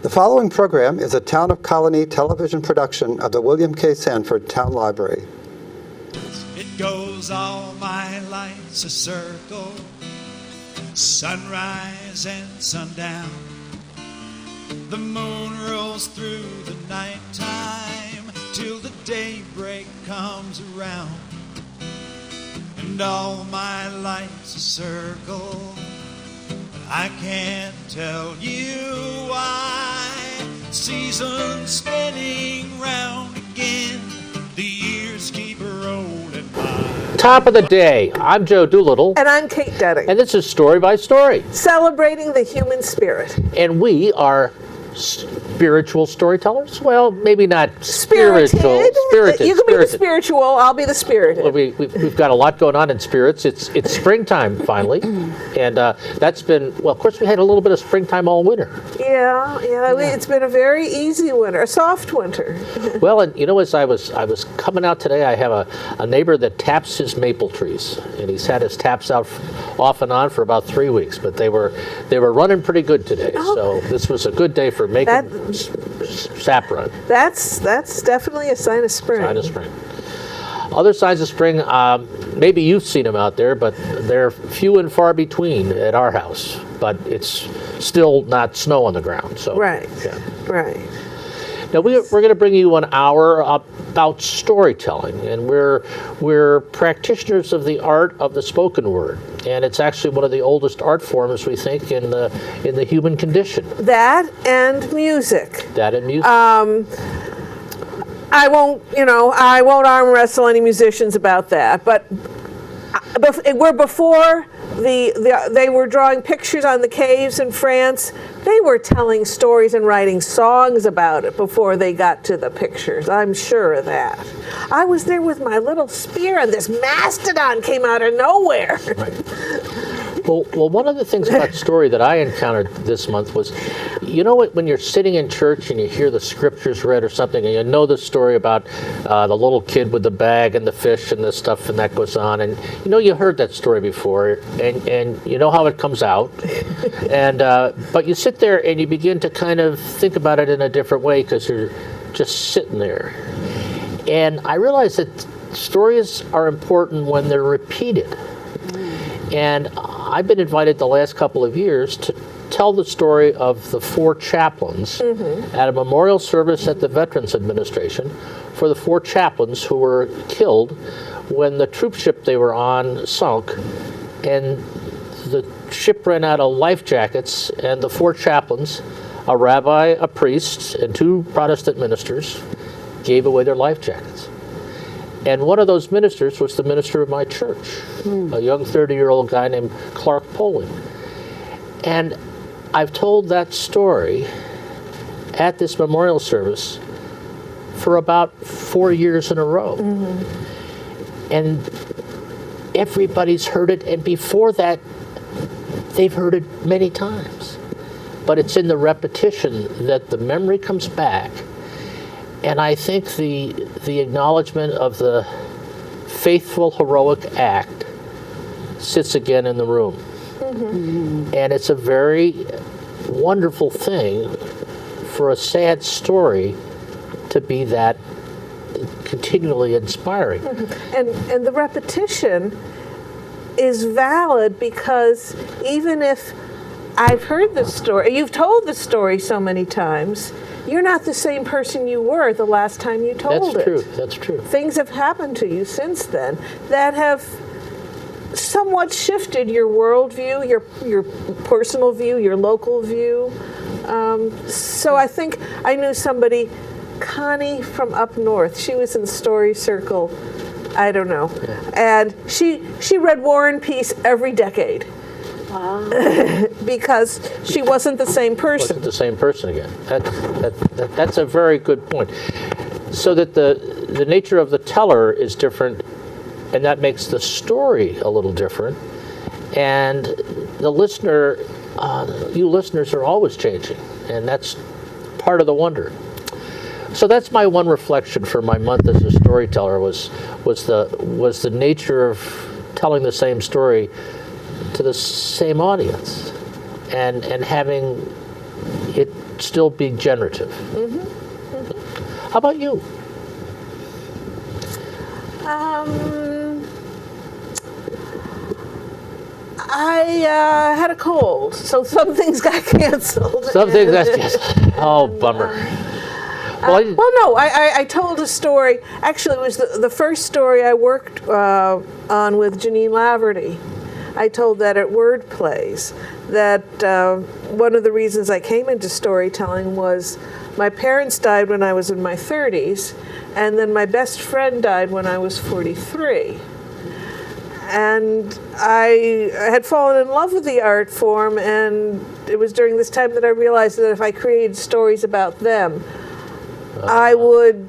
The following program is a Town of Colonie television production of the William K. Sanford Town Library. It goes all my life's a circle, sunrise and sundown. The moon rolls through the nighttime till the daybreak comes around. And all my life's a circle, I can't tell you why. Seasons spinning round again, the years keep rolling by. Top of the day. I'm Joe Doolittle. And I'm Kate Dudding. And this is Story by Story. Celebrating the human spirit. And we are spiritual storytellers? Well, maybe not spiritual. Spirited. You can be the spiritual, I'll be the spirited. Well, we've got a lot going on in spirits. It's springtime finally. And that's been, well, of course we had a little bit of springtime all winter. Yeah. It's been a very easy winter, a soft winter. Well, and you know, as I was coming out today, I have a neighbor that taps his maple trees. And he's had his taps out off and on for about 3 weeks, but they were running pretty good today. Oh. So this was a good day for making sap run. That's definitely a sign of spring. Sign of spring. Other signs of spring, maybe you've seen them out there, but they're few and far between at our house. But it's still not snow on the ground. So right. Yeah. Right. Now we're going to bring you an hour about storytelling, and we're practitioners of the art of the spoken word, and it's actually one of the oldest art forms, we think, in the human condition. That and music. That and music. I won't arm wrestle any musicians about that, but we're before they were drawing pictures on the caves in France. They were telling stories and writing songs about it before they got to the pictures. I'm sure of that. I was there with my little spear, and this mastodon came out of nowhere. Right. Well, one of the things about story that I encountered this month was, you know what, when you're sitting in church and you hear the scriptures read or something, and you know the story about the little kid with the bag and the fish and the stuff, and that goes on, and you know you heard that story before, and you know how it comes out, and but you sit there and you begin to kind of think about it in a different way because you're just sitting there. And I realized that stories are important when they're repeated. And I've been invited the last couple of years to tell the story of the Four Chaplains at a memorial service at the Veterans Administration for the four chaplains who were killed when the troop ship they were on sunk, and the ship ran out of life jackets, and the four chaplains, a rabbi, a priest, and two Protestant ministers, gave away their life jackets. And one of those ministers was the minister of my church, a young 30-year-old guy named Clark Poling. And I've told that story at this memorial service for about 4 years in a row. And everybody's heard it, and before that, they've heard it many times. But it's in the repetition that the memory comes back. And I think the acknowledgement of the faithful, heroic act sits again in the room. And it's a very wonderful thing for a sad story to be that continually inspiring. And the repetition is valid because even if I've heard the story, you've told the story so many times, you're not the same person you were the last time you told it. That's true. Things have happened to you since then that have somewhat shifted your worldview, your personal view, your local view. So I think I knew somebody, Connie from up north. She was in Story Circle, I don't know. Yeah. And she read War and Peace every decade. Wow. Because she wasn't the same person. Wasn't the same person again. That's a very good point. So that the nature of the teller is different, and that makes the story a little different. And the listener, you listeners are always changing, and that's part of the wonder. So that's my one reflection for my month as a storyteller was the nature of telling the same story to the same audience, and having it still be generative. How about you? I had a cold, so some things got canceled. Some things that's just, oh, bummer. I told a story. Actually, it was the first story I worked on with Janine Laverty. I told that at Word Plays, that one of the reasons I came into storytelling was my parents died when I was in my 30s, and then my best friend died when I was 43. And I had fallen in love with the art form, and it was during this time that I realized that if I created stories about them, I would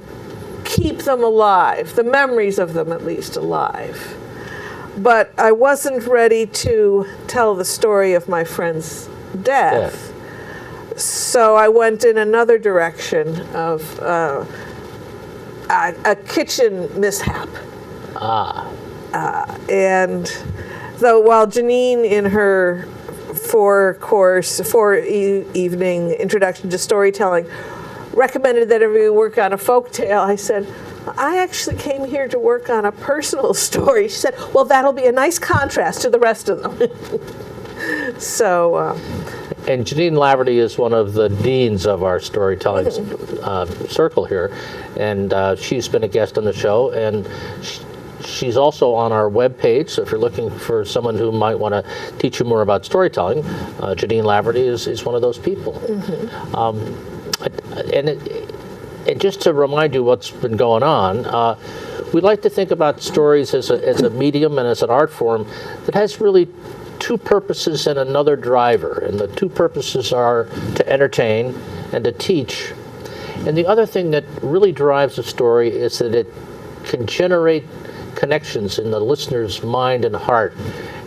keep them alive, the memories of them at least alive. But I wasn't ready to tell the story of my friend's death. So I went in another direction of a kitchen mishap. And so while Janine, in her four-evening introduction to storytelling, recommended that everybody work on a folk tale, I said, I actually came here to work on a personal story. She said, well, that'll be a nice contrast to the rest of them. So. And Janine Laverty is one of the deans of our storytelling circle here, and she's been a guest on the show, and she's also on our webpage, so if you're looking for someone who might want to teach you more about storytelling, Janine Laverty is one of those people. And just to remind you what's been going on, we like to think about stories as a medium and as an art form that has really two purposes and another driver. And the two purposes are to entertain and to teach. And the other thing that really drives a story is that it can generate connections in the listener's mind and heart.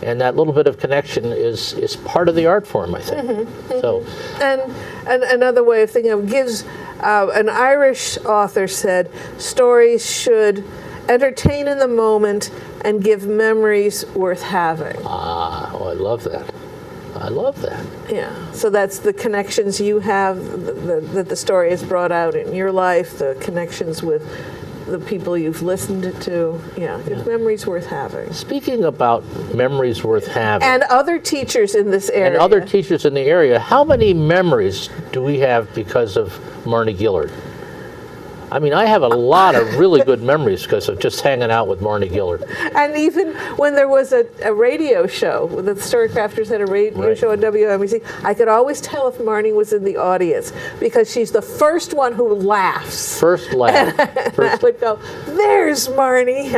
And that little bit of connection is part of the art form, I think. So, and another way of thinking of gives, an Irish author said, stories should entertain in the moment and give memories worth having. I love that. I love that. Yeah, so that's the connections you have that the story has brought out in your life, the connections with the people you've listened to. Yeah, memories worth having. Speaking about memories worth having. And other teachers in this area. How many memories do we have because of Marni Gillard? I mean, I have a lot of really good memories because of just hanging out with Marni Gillard. And even when there was a radio show, the Storycrafters had a radio show on WMBC, I could always tell if Marni was in the audience because she's the first one who laughs. First laugh. I would go, there's Marni.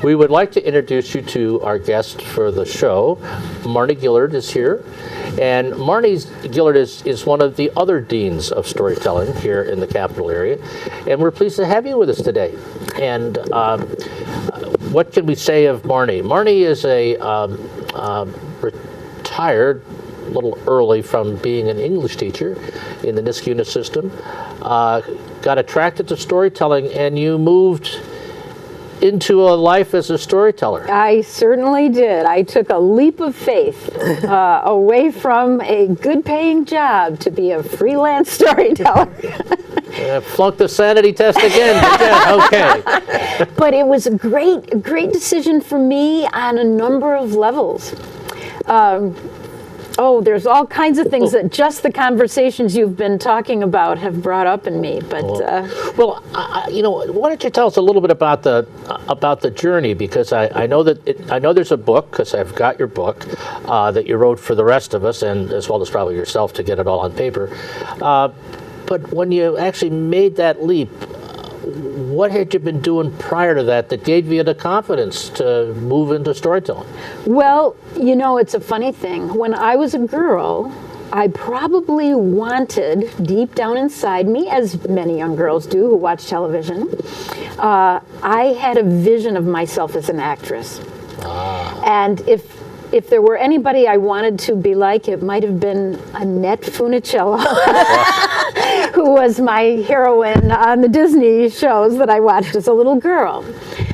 We would like to introduce you to our guest for the show. Marni Gillard is here. And Marni Gillard is one of the other deans of storytelling here in the capital area. And we're pleased to have you with us today. And what can we say of Marni? Marni is a retired, a little early from being an English teacher in the Niskuna system, got attracted to storytelling, and you moved into a life as a storyteller. I certainly did. I took a leap of faith away from a good-paying job to be a freelance storyteller. Flunked the sanity test again. Okay. But it was a great decision for me on a number of levels. There's all kinds of things that just the conversations you've been talking about have brought up in me. But why don't you tell us a little bit about the journey? Because I know there's a book, because I've got your book that you wrote for the rest of us, and as well as probably yourself to get it all on paper. But when you actually made that leap, what had you been doing prior to that gave you the confidence to move into storytelling? Well, it's a funny thing. When I was a girl, I probably wanted, deep down inside me, as many young girls do who watch television, I had a vision of myself as an actress. And if there were anybody I wanted to be like, it might have been Annette Funicello, who was my heroine on the Disney shows that I watched as a little girl.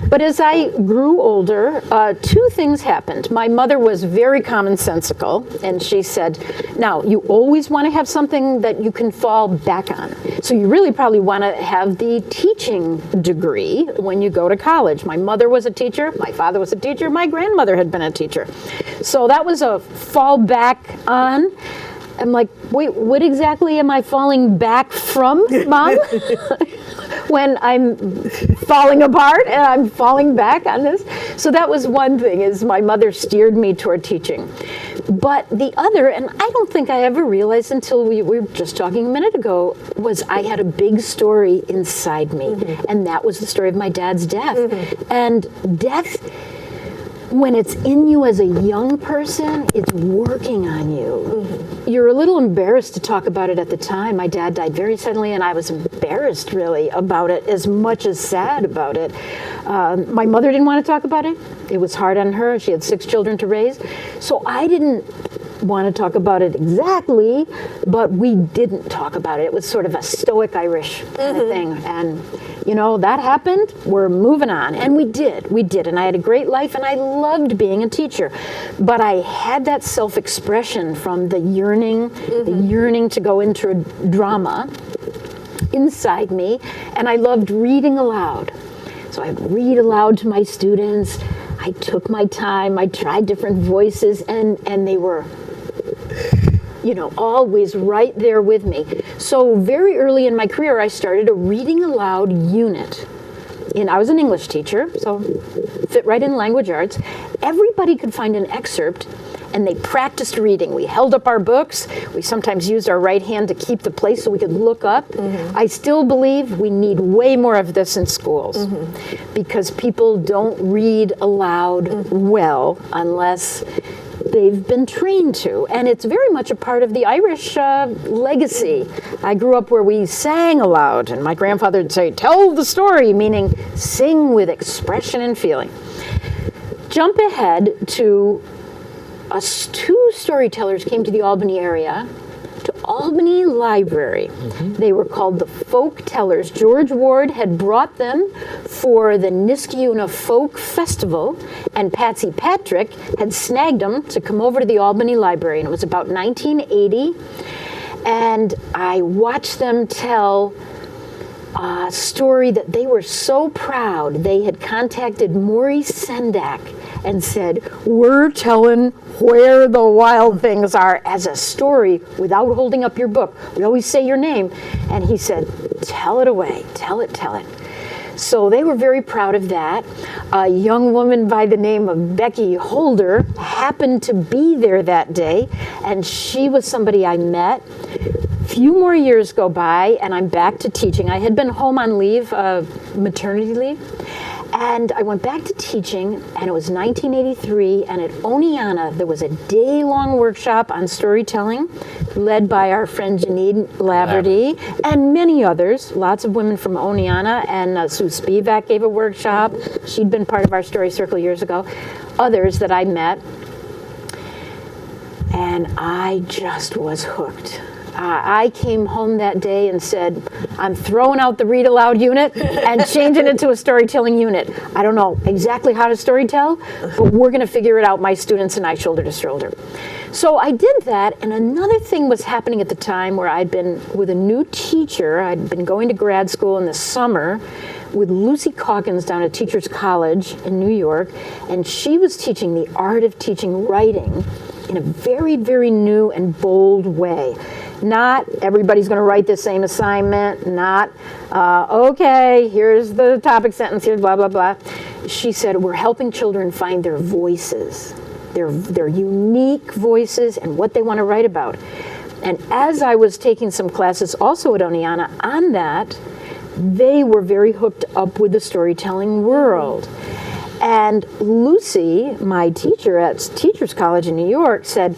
But as I grew older, two things happened. My mother was very commonsensical, and she said, now, you always want to have something that you can fall back on. So you really probably want to have the teaching degree when you go to college. My mother was a teacher, my father was a teacher, my grandmother had been a teacher. So that was a fall back on. I'm like, wait, what exactly am I falling back from, Mom? When I'm falling apart and I'm falling back on this. So that was one thing, is my mother steered me toward teaching. But the other, and I don't think I ever realized until we were just talking a minute ago, was I had a big story inside me. And that was the story of my dad's death. And death, when it's in you as a young person, it's working on you. You're a little embarrassed to talk about it at the time. My dad died very suddenly, and I was embarrassed, really, about it, as much as sad about it. My mother didn't want to talk about it. It was hard on her. She had 6 children to raise. So I didn't want to talk about it exactly, but we didn't talk about it. It was sort of a stoic Irish kind of thing. And, you know, that happened. We're moving on. And we did. And I had a great life, and I loved being a teacher. But I had that self-expression from the yearning to go into drama inside me. And I loved reading aloud. So I'd read aloud to my students. I took my time. I tried different voices, and they were, you know, always right there with me. So very early in my career, I started a reading aloud unit. And I was an English teacher, so fit right in language arts. Everybody could find an excerpt, and they practiced reading. We held up our books. We sometimes used our right hand to keep the place so we could look up. I still believe we need way more of this in schools, because people don't read aloud well unless they've been trained to. And it's very much a part of the Irish legacy. I grew up where we sang aloud, and my grandfather would say, tell the story, meaning sing with expression and feeling. Jump ahead to two storytellers came to the Albany area, to Albany Library. They were called the Folk Tellers. George Ward had brought them for the Niskayuna Folk Festival, and Patsy Patrick had snagged them to come over to the Albany Library, and it was about 1980. And I watched them tell a story that they were so proud. They had contacted Maurice Sendak and said, we're telling where the wild things are as a story without holding up your book. We always say your name. And he said, tell it away, tell it. So they were very proud of that. A young woman by the name of Becky Holder happened to be there that day, and she was somebody I met. Few more years go by, and I'm back to teaching. I had been home on leave, maternity leave, and I went back to teaching, and it was 1983, and at Oneana, there was a day-long workshop on storytelling led by our friend Janine Laverty and many others, lots of women from Oneana, and Sue Spivak gave a workshop. She'd been part of our story circle years ago. Others that I met, and I just was hooked. I came home that day and said, I'm throwing out the read aloud unit and changing it to a storytelling unit. I don't know exactly how to storytell, but we're going to figure it out, my students and I, shoulder to shoulder. So I did that, and another thing was happening at the time where I'd been with a new teacher. I'd been going to grad school in the summer with Lucy Calkins down at Teachers College in New York, and she was teaching the art of teaching writing in a very, very new and bold way. Not everybody's going to write the same assignment, not, okay, here's the topic sentence, here's blah, blah, blah. She said, we're helping children find their voices, their unique voices and what they want to write about. And as I was taking some classes also at Oneana on that, they were very hooked up with the storytelling world. And Lucy, my teacher at Teachers College in New York, said,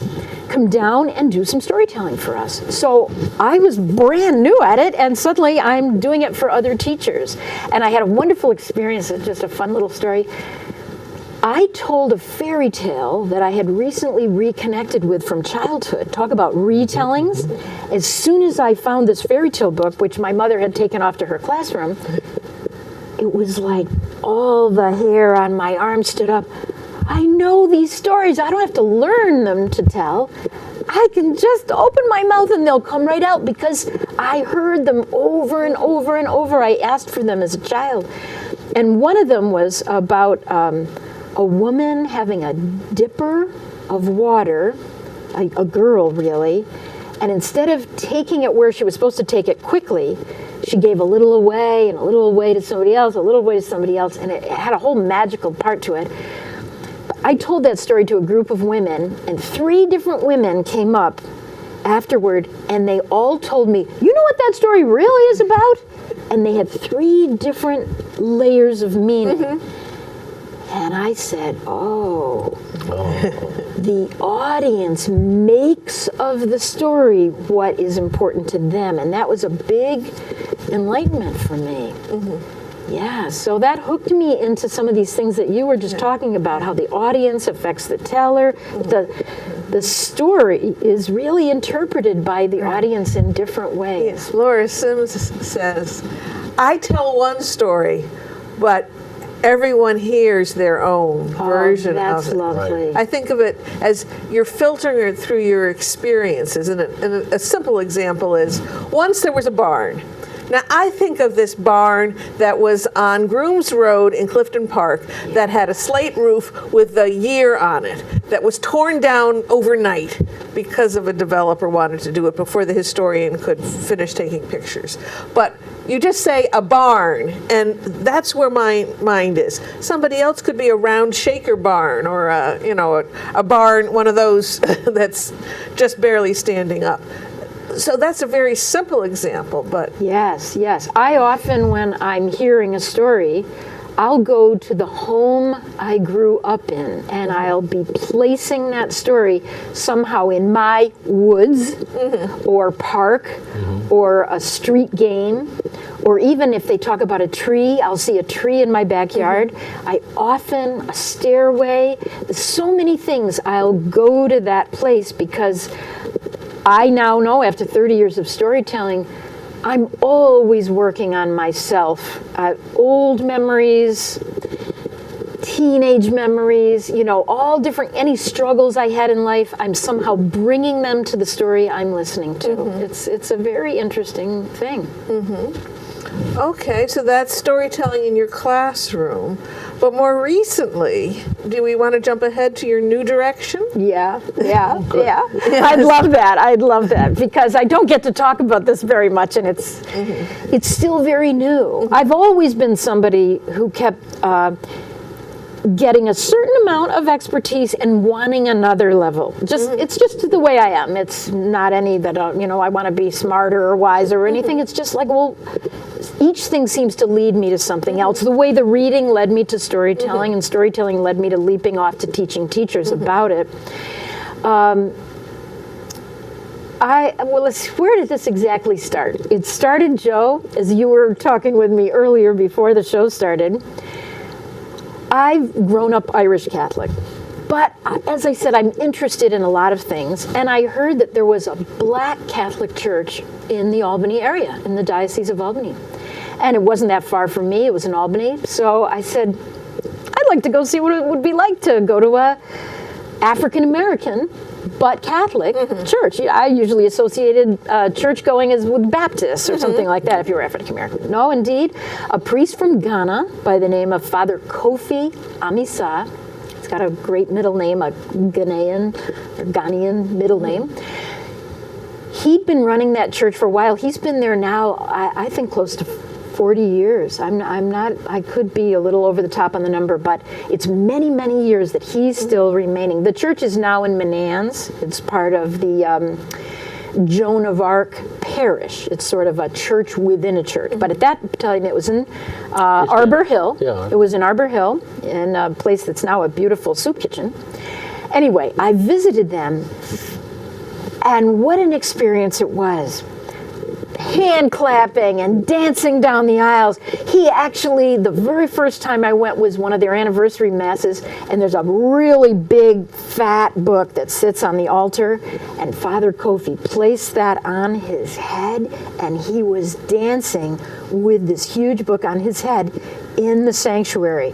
come down and do some storytelling for us. So I was brand new at it, and suddenly I'm doing it for other teachers. And I had a wonderful experience. It's just a fun little story. I told a fairy tale that I had recently reconnected with from childhood. Talk about retellings. As soon as I found this fairy tale book, which my mother had taken off to her classroom, it was like all the hair on my arm stood up. I know these stories. I don't have to learn them to tell. I can just open my mouth and they'll come right out because I heard them over and over and over. I asked for them as a child. And one of them was about a woman having a dipper of water, a girl really, and instead of taking it where she was supposed to take it quickly, she gave a little away and a little away to somebody else, a little away to somebody else, and it had a whole magical part to it. I told that story to a group of women, and 3 different women came up afterward, and they all told me, you know what that story really is about? And they had 3 different layers of meaning. And I said, oh, the audience makes of the story what is important to them. And that was a big enlightenment for me. Yeah, so that hooked me into some of these things that you were just talking about, how the audience affects the teller. The story is really interpreted by the audience in different ways. Yes, Laura Sims says, I tell one story, but everyone hears their own version of it. That's lovely. I think of it as you're filtering it through your experiences. And a simple example is, once there was a barn. Now, I think of this barn that was on Grooms Road in Clifton Park that had a slate roof with the year on it that was torn down overnight because of a developer wanted to do it before the historian could finish taking pictures. But you just say a barn, and that's where my mind is. Somebody else could be a round shaker barn or a barn, one of those that's just barely standing up. So that's a very simple example, but... Yes. I often, when I'm hearing a story, I'll go to the home I grew up in, and I'll be placing that story somehow in my woods or park or a street game, or even if they talk about a tree, I'll see a tree in my backyard. I often, a stairway, there's so many things. I'll go to that place because I now know, after 30 years of storytelling, I'm always working on myself. Old memories, teenage memories, all different, any struggles I had in life, I'm somehow bringing them to the story I'm listening to. It's a very interesting thing. Okay, so that's storytelling in your classroom. But more recently, do we want to jump ahead to your new direction? Yeah. I'd love that because I don't get to talk about this very much, and it's still very new. I've always been somebody who kept getting a certain amount of expertise and wanting another level. It's just the way I am. It's not any that I want to be smarter or wiser or anything. It's just like, well, each thing seems to lead me to something else. The way the reading led me to storytelling, and storytelling led me to leaping off to teaching teachers about it. Where did this exactly start? It started, Joe, as you were talking with me earlier before the show started. I've grown up Irish Catholic, but as I said, I'm interested in a lot of things, and I heard that there was a black Catholic church in the Albany area, in the Diocese of Albany. And it wasn't that far from me, it was in Albany, so I said, I'd like to go see what it would be like to go to a African-American but Catholic church. I usually associated church going as with Baptists or something like that if you were African American. No, indeed, a priest from Ghana by the name of Father Kofi Amisa. He's got a great middle name, a Ghanaian middle name. He'd been running that church for a while. He's been there now, I think, close to 40 years. I could be a little over the top on the number, but it's many, many years that he's still remaining. The church is now in Menands. It's part of the Joan of Arc parish. It's sort of a church within a church. But at that time, it was in Arbor Hill. Yeah. It was in Arbor Hill, in a place that's now a beautiful soup kitchen. Anyway, I visited them, and what an experience it was. Hand clapping and dancing down the aisles. He actually, the very first time I went was one of their anniversary masses, and there's a really big fat book that sits on the altar, and Father Kofi placed that on his head, and he was dancing with this huge book on his head in the sanctuary.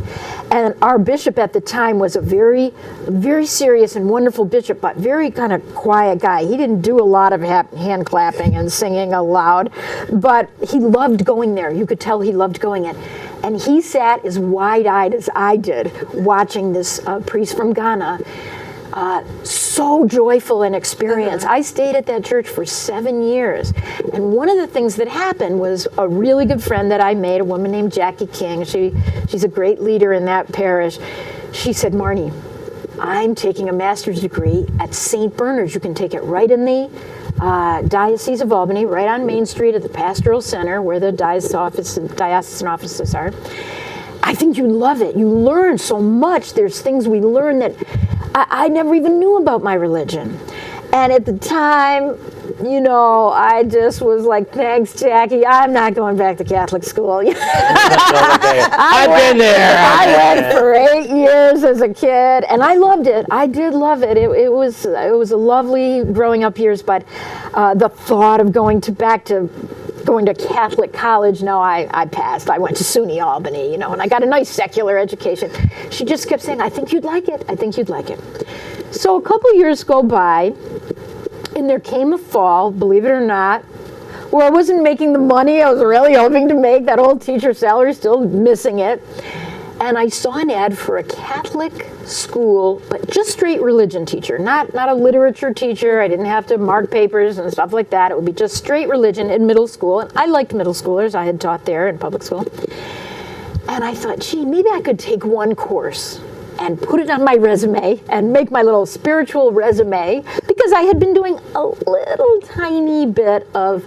And our bishop at the time was a very, very serious and wonderful bishop, but very kind of quiet guy. He didn't do a lot of hand clapping and singing aloud, but he loved going there. You could tell he loved going in. And he sat as wide-eyed as I did watching this priest from Ghana. So joyful an experience. I stayed at that church for 7 years. And one of the things that happened was a really good friend that I made, a woman named Jackie King. She's a great leader in that parish. She said, Marni, I'm taking a master's degree at St. Bernard's. You can take it right in the Diocese of Albany, right on Main Street at the Pastoral Center where the diocesan offices are. I think you'd love it. You learn so much. There's things we learn that I never even knew about my religion. And at the time, you know, I just was like, thanks, Jackie. I'm not going back to Catholic school. I've been there. I went for 8 years as a kid, and I loved it. I did love it. It was a lovely growing up years, but the thought of going to Catholic college, no, I passed. I went to SUNY Albany, you know, and I got a nice secular education. She just kept saying, I think you'd like it. I think you'd like it. So a couple years go by, and there came a fall, believe it or not, where I wasn't making the money I was really hoping to make. That old teacher salary, still missing it. And I saw an ad for a Catholic school, but just straight religion teacher, not a literature teacher. I didn't have to mark papers and stuff like that. It would be just straight religion in middle school. And I liked middle schoolers. I had taught there in public school. And I thought, gee, maybe I could take one course and put it on my resume and make my little spiritual resume, because I had been doing a little tiny bit of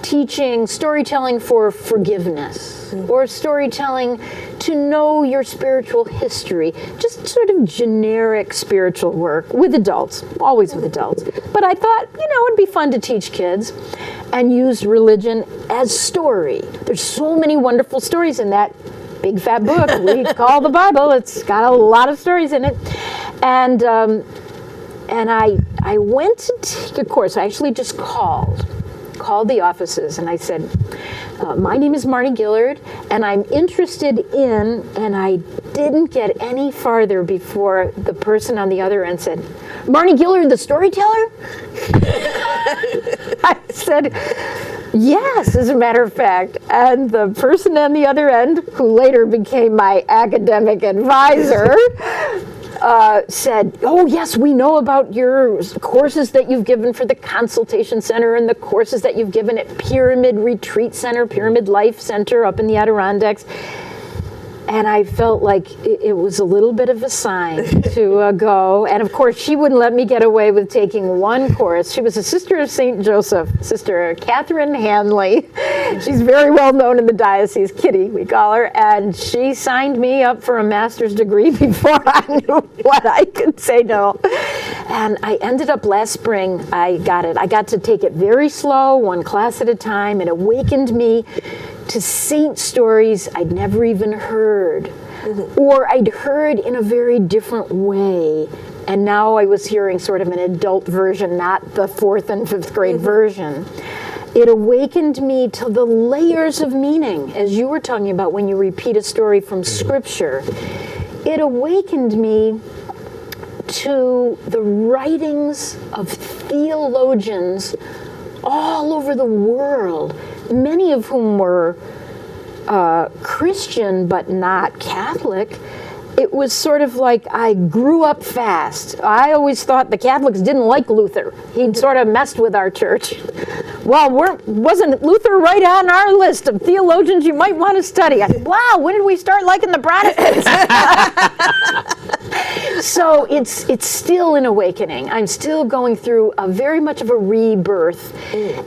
teaching storytelling for forgiveness, or storytelling to know your spiritual history, just sort of generic spiritual work with adults, always with adults. But I thought, you know, it'd be fun to teach kids and use religion as story. There's so many wonderful stories in that big fat book we call the Bible. It's got a lot of stories in it. And I went to take a course. I actually just called the offices, and I said, my name is Marni Gillard, and I'm interested in, and I didn't get any farther before the person on the other end said, Marni Gillard, the storyteller? I said, yes, as a matter of fact. And the person on the other end, who later became my academic advisor, said, oh, yes, we know about your courses that you've given for the Consultation Center and the courses that you've given at Pyramid Retreat Center, Pyramid Life Center up in the Adirondacks. And I felt like it was a little bit of a sign to go. And of course, she wouldn't let me get away with taking one course. She was a sister of St. Joseph, Sister Catherine Hanley. She's very well known in the diocese, Kitty, we call her. And she signed me up for a master's degree before I knew what I could say no. And I ended up last spring, I got it. I got to take it very slow, one class at a time. It awakened me to saint stories I'd never even heard, or I'd heard in a very different way. And now I was hearing sort of an adult version, not the 4th and 5th grade version. It awakened me to the layers of meaning, as you were talking about when you repeat a story from Scripture. It awakened me to the writings of theologians all over the world, many of whom were Christian but not Catholic. It was sort of like I grew up fast. I always thought the Catholics didn't like Luther. He'd sort of messed with our church. Well, wasn't Luther right on our list of theologians you might want to study? I said, wow, when did we start liking the Protestants? So it's still an awakening. I'm still going through very much of a rebirth.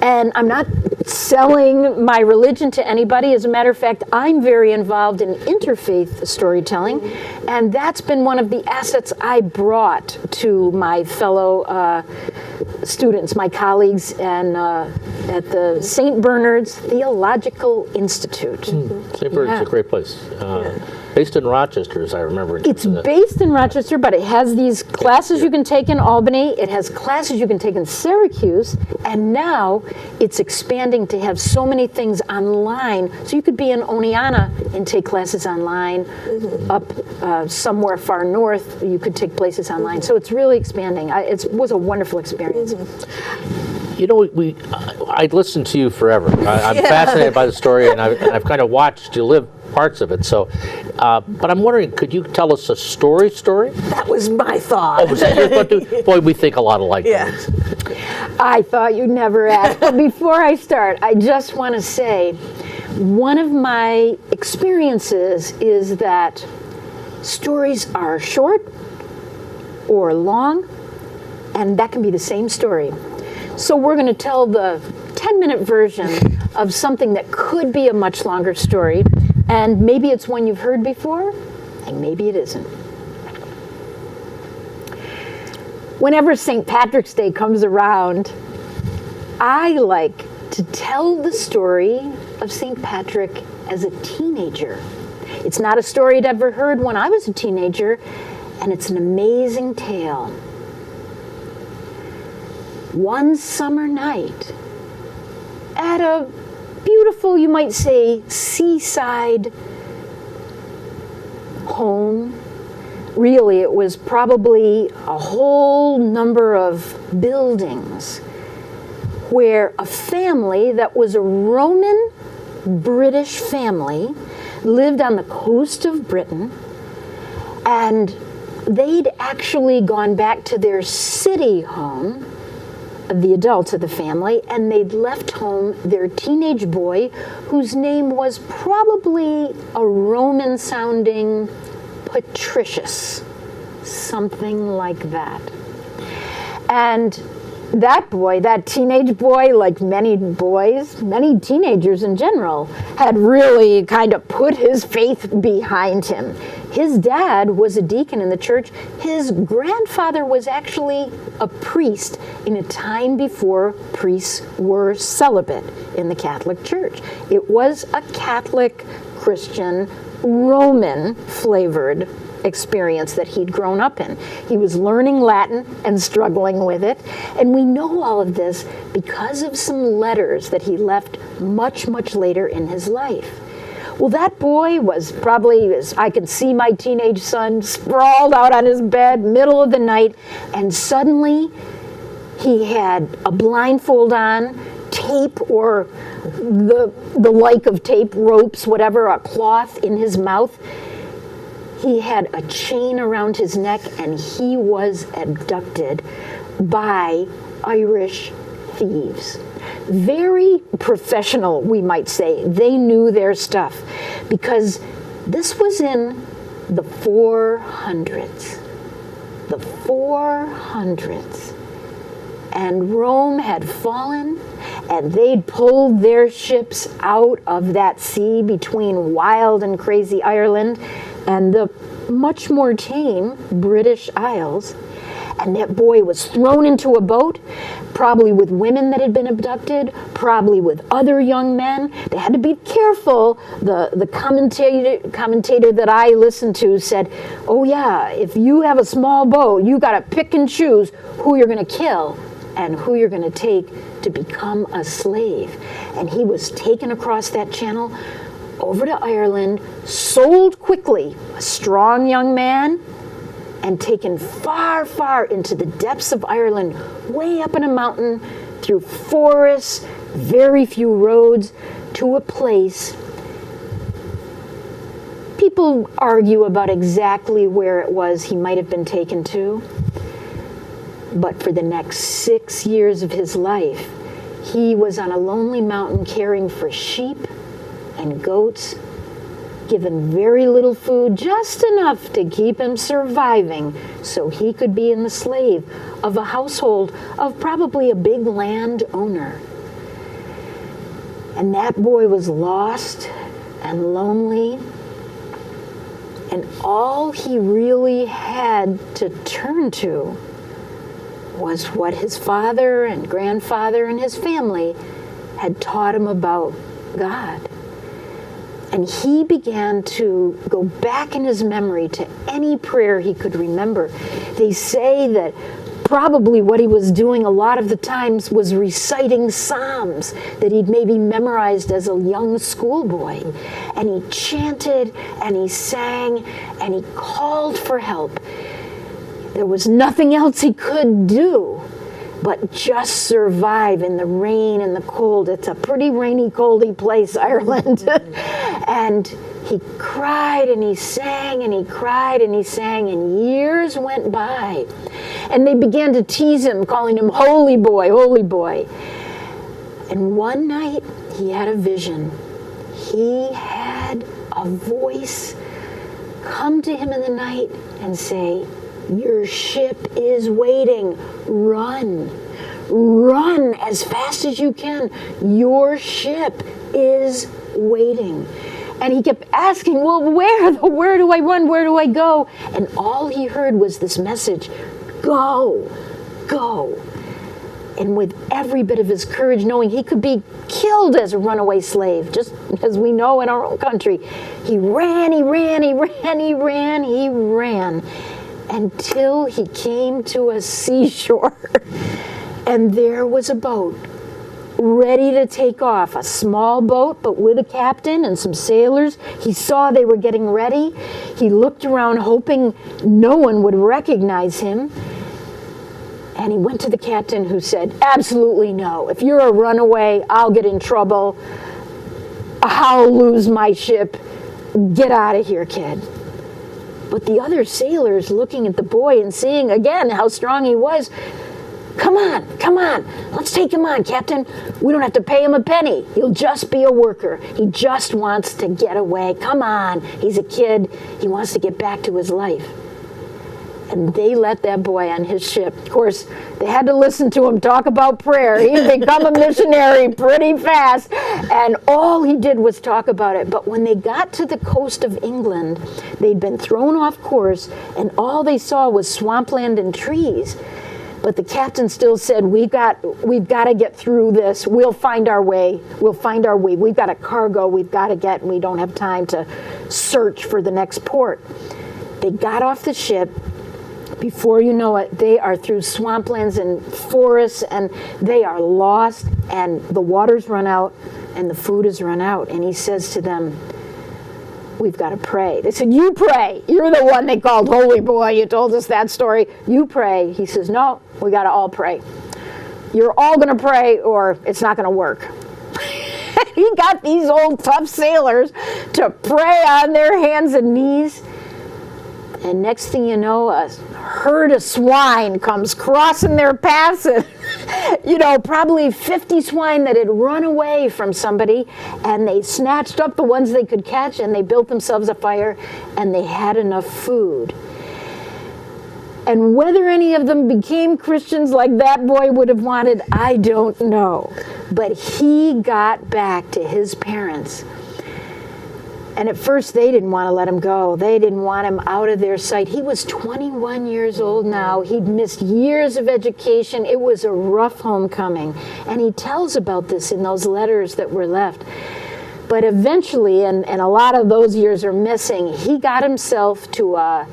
And I'm not selling my religion to anybody. As a matter of fact, I'm very involved in interfaith storytelling. And that's been one of the assets I brought to my fellow students, my colleagues, and at the St. Bernard's Theological Institute. St. Bernard's is a great place. Based in Rochester, as I remember. It's based in Rochester, but it has these classes you can take in Albany. It has classes you can take in Syracuse. And now it's expanding to have so many things online. So you could be in Oneonta and take classes online. Up somewhere far north, you could take places online. So it's really expanding. It was a wonderful experience. You know, I'd listened to you forever. I'm fascinated by the story, and I've kind of watched you live parts of it. So, but I'm wondering, could you tell us a story? That was my thought. Oh, was that your thought too? Boy, we think a lot alike. Yeah. I thought you'd never ask. But before I start, I just want to say, one of my experiences is that stories are short or long, and that can be the same story. So we're going to tell the 10-minute version of something that could be a much longer story, and maybe it's one you've heard before, and maybe it isn't. Whenever St. Patrick's Day comes around, I like to tell the story of St. Patrick as a teenager. It's not a story I'd ever heard when I was a teenager, and it's an amazing tale. One summer night, at a beautiful, you might say, seaside home. Really, it was probably a whole number of buildings where a family that was a Roman British family lived on the coast of Britain, and they'd actually gone back to their city home, the adults of the family, and they'd left home their teenage boy, whose name was probably a Roman-sounding Patricius, something like that. And that boy, that teenage boy, like many boys, many teenagers in general, had really kind of put his faith behind him. His dad was a deacon in the church. His grandfather was actually a priest in a time before priests were celibate in the Catholic Church. It was a Catholic, Christian, Roman-flavored experience that he'd grown up in. He was learning Latin and struggling with it. And we know all of this because of some letters that he left much, much later in his life. Well, that boy was probably, as I can see my teenage son sprawled out on his bed, middle of the night, and suddenly he had a blindfold on, tape or the like of tape, ropes, whatever, a cloth in his mouth. He had a chain around his neck, and he was abducted by Irish thieves. Very professional, we might say. They knew their stuff because this was in the 400s. The 400s. And Rome had fallen, and they'd pulled their ships out of that sea between wild and crazy Ireland and the much more tame British Isles. And that boy was thrown into a boat, probably with women that had been abducted, probably with other young men. They had to be careful. The commentator that I listened to said, oh yeah, if you have a small boat, you got to pick and choose who you're going to kill and who you're going to take to become a slave. And he was taken across that channel over to Ireland, sold quickly, a strong young man, and taken far, far into the depths of Ireland, way up in a mountain, through forests, very few roads, to a place. People argue about exactly where it was he might have been taken to, but for the next 6 years of his life, he was on a lonely mountain caring for sheep and goats, given very little food, just enough to keep him surviving so he could be in the slave of a household of probably a big landowner. And that boy was lost and lonely, and all he really had to turn to was what his father and grandfather and his family had taught him about God. And he began to go back in his memory to any prayer he could remember. They say that probably what he was doing a lot of the times was reciting psalms that he'd maybe memorized as a young schoolboy. And he chanted and he sang and he called for help. There was nothing else he could do but just survive in the rain and the cold. It's a pretty rainy, coldy place, Ireland. And he cried and he sang and he cried and he sang, and years went by. And they began to tease him, calling him holy boy, holy boy. And one night he had a vision. He had a voice come to him in the night and say, "Your ship is waiting. Run. Run as fast as you can. Your ship is waiting." And he kept asking, well, where do I run? Where do I go? And all he heard was this message, go, go. And with every bit of his courage, knowing he could be killed as a runaway slave, just as we know in our own country, he ran, he ran, he ran, he ran, he ran, until he came to a seashore. And there was a boat ready to take off, a small boat, but with a captain and some sailors. He saw they were getting ready. He looked around, hoping no one would recognize him. And he went to the captain, who said, absolutely no. If you're a runaway, I'll get in trouble. I'll lose my ship. Get out of here, kid. But the other sailors, looking at the boy and seeing again how strong he was, come on, let's take him on, Captain. We don't have to pay him a penny. He'll just be a worker. He just wants to get away. Come on, he's a kid. He wants to get back to his life. And they let that boy on his ship. Of course, they had to listen to him talk about prayer. He'd become a missionary pretty fast. And all he did was talk about it. But when they got to the coast of England, they'd been thrown off course, and all they saw was swampland and trees. But the captain still said, we've got to get through this. We'll find our way. We've got a cargo we've got to get, and we don't have time to search for the next port. They got off the ship. Before you know it, they are through swamplands and forests, and they are lost, and the water's run out, and the food has run out. And he says to them, we've got to pray. They said, you pray. You're the one they called holy boy. You told us that story. You pray. He says, no, we got to all pray. You're all going to pray, or it's not going to work. He got these old tough sailors to pray on their hands and knees. And next thing you know, a herd of swine comes crossing their paths. And, probably 50 swine that had run away from somebody. And they snatched up the ones they could catch, and they built themselves a fire, and they had enough food. And whether any of them became Christians like that boy would have wanted, I don't know. But he got back to his parents. And at first, they didn't want to let him go. They didn't want him out of their sight. He was 21 years old now. He'd missed years of education. It was a rough homecoming. And he tells about this in those letters that were left. But eventually, and a lot of those years are missing, he got himself to a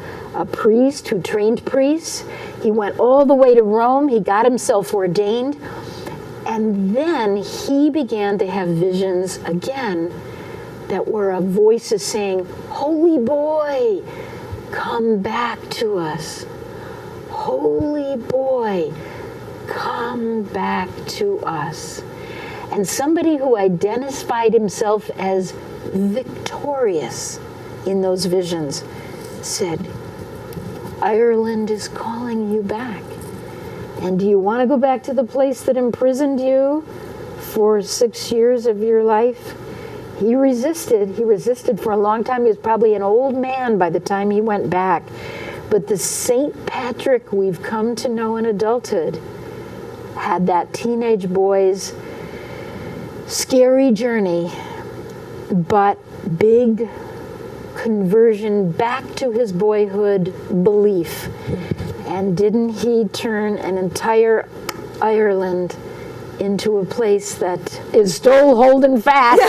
priest who trained priests. He went all the way to Rome. He got himself ordained. And then he began to have visions again that were of voices saying, holy boy, come back to us. Holy boy, come back to us. And somebody who identified himself as victorious in those visions said, Ireland is calling you back. And do you want to go back to the place that imprisoned you for 6 years of your life? He resisted. He resisted for a long time. He was probably an old man by the time he went back. But the St. Patrick we've come to know in adulthood had that teenage boy's scary journey, but big conversion back to his boyhood belief. And didn't he turn an entire Ireland into a place that is still holding fast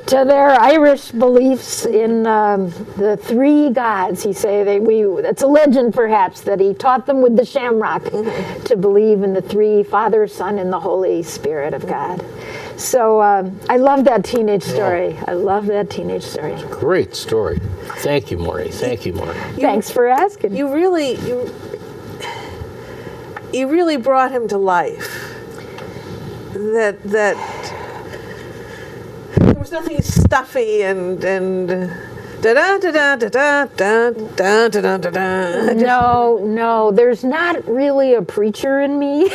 to their Irish beliefs in the three gods. It's a legend perhaps that he taught them with the shamrock to believe in the three, Father, Son, and the Holy Spirit of God. So I love that teenage story. I love that teenage story. Great story. Thank you, Marty. Thank you, Marty. Thanks for asking. You really brought him to life. That there was nothing stuffy and da da da da da da da da da da da. No, there's not really a preacher in me.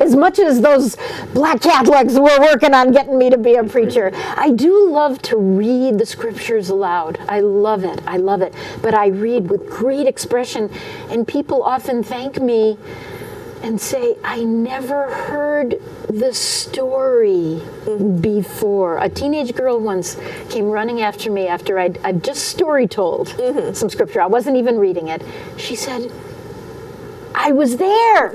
As much as those black Catholics were working on getting me to be a preacher, I do love to read the scriptures aloud. I love it. But I read with great expression, and people often thank me and say, I never heard the story before. A teenage girl once came running after me after I'd just story told some scripture. I wasn't even reading it. She said, I was there.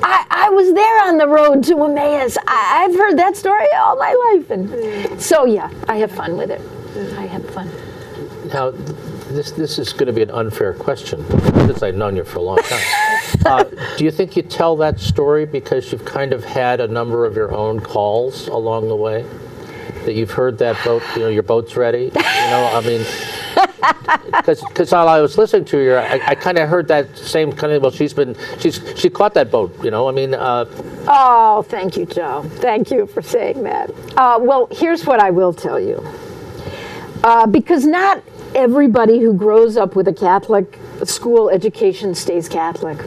I was there on the road to Emmaus. I've heard that story all my life. And so, yeah, I have fun with it. I have fun. Now, this is going to be an unfair question, since I've known you for a long time. Do you think you tell that story because you've kind of had a number of your own calls along the way? That you've heard that boat, your boat's ready? Because while I was listening to you, I kind of heard that same kind of, she caught that boat, Oh, thank you, Joe. Thank you for saying that. Well, here's what I will tell you. Because not everybody who grows up with a Catholic school education stays Catholic,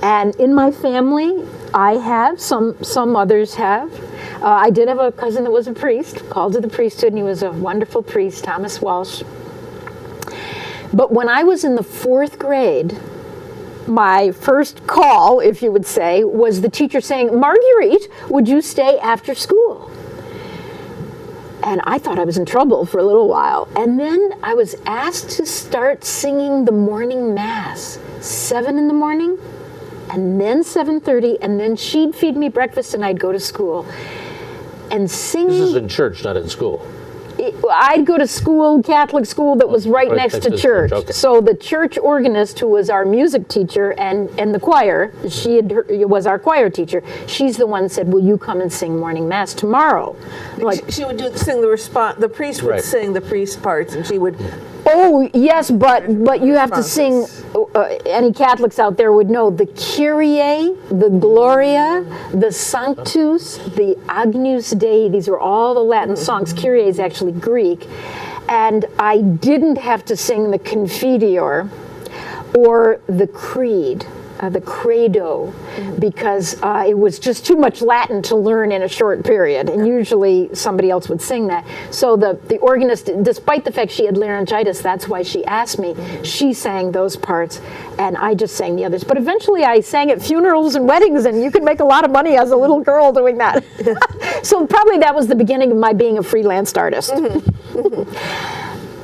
And in my family, I have, some others have. I did have a cousin that was a priest, called to the priesthood, and he was a wonderful priest, Thomas Walsh. But when I was in the 4th grade, my first call, if you would say, was the teacher saying, Marguerite, would you stay after school? And I thought I was in trouble for a little while. And then I was asked to start singing the morning mass, 7 in the morning, and then 7:30, and then she'd feed me breakfast and I'd go to school. And singing... This is in church, not in school. I'd go to school, Catholic school that was right next to church. Okay. So the church organist, who was our music teacher and the choir, was our choir teacher. She's the one that said, will you come and sing morning mass tomorrow? She would sing the response. The priest would sing the priest parts, and she would... Oh, yes, but you have to sing, any Catholics out there would know, the Kyrie, the Gloria, the Sanctus, the Agnus Dei. These are all the Latin songs. Kyrie is actually Greek. And I didn't have to sing the Confiteor or the Creed, the Credo, because it was just too much Latin to learn in a short period, and usually somebody else would sing that. So the organist, despite the fact she had laryngitis, that's why she asked me, she sang those parts, and I just sang the others. But eventually I sang at funerals and weddings, and you could make a lot of money as a little girl doing that. So probably that was the beginning of my being a freelance artist.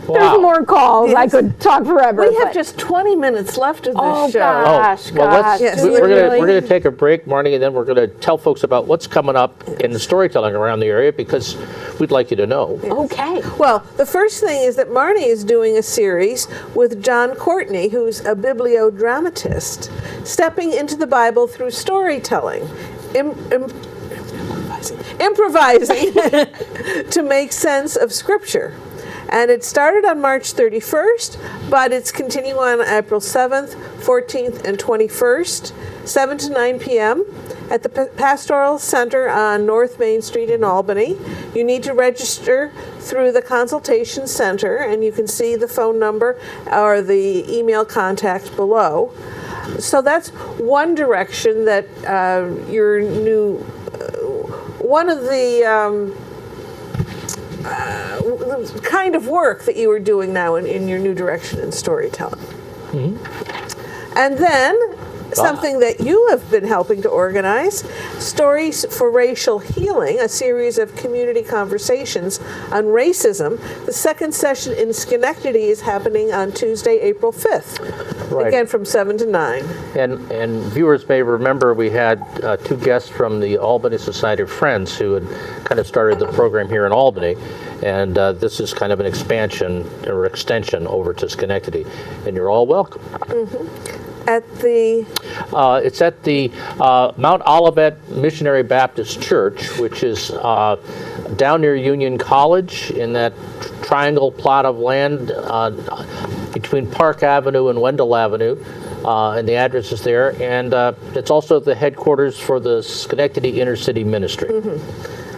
Wow. There's more calls. Yes. I could talk forever. We have just 20 minutes left of this show. Gosh. We're going to take a break, Marnie, and then we're going to tell folks about what's coming up in the storytelling around the area, because we'd like you to know. Okay. Well, the first thing is that Marnie is doing a series with John Courtney, who's a bibliodramatist, stepping into the Bible through storytelling. Improvising to make sense of Scripture. And it started on March 31st, but it's continuing on April 7th, 14th, and 21st, 7 to 9 p.m. at the Pastoral Center on North Main Street in Albany. You need to register through the Consultation Center, and you can see the phone number or the email contact below. So that's one direction that your new... one of the... kind of work that you are doing now in your new direction in storytelling. Mm-hmm. And then something that you have been helping to organize, Stories for Racial Healing, a series of community conversations on racism. The second session in Schenectady is happening on Tuesday, April 5th, Right. again from 7 to 9. And viewers may remember we had two guests from the Albany Society of Friends who had kind of started the program here in Albany, and this is kind of an expansion or extension over to Schenectady, and you're all welcome. At the It's at the Mount Olivet Missionary Baptist Church, which is down near Union College in that triangle plot of land between Park Avenue and Wendell Avenue, and the address is there. And it's also the headquarters for the Schenectady Inner City Ministry.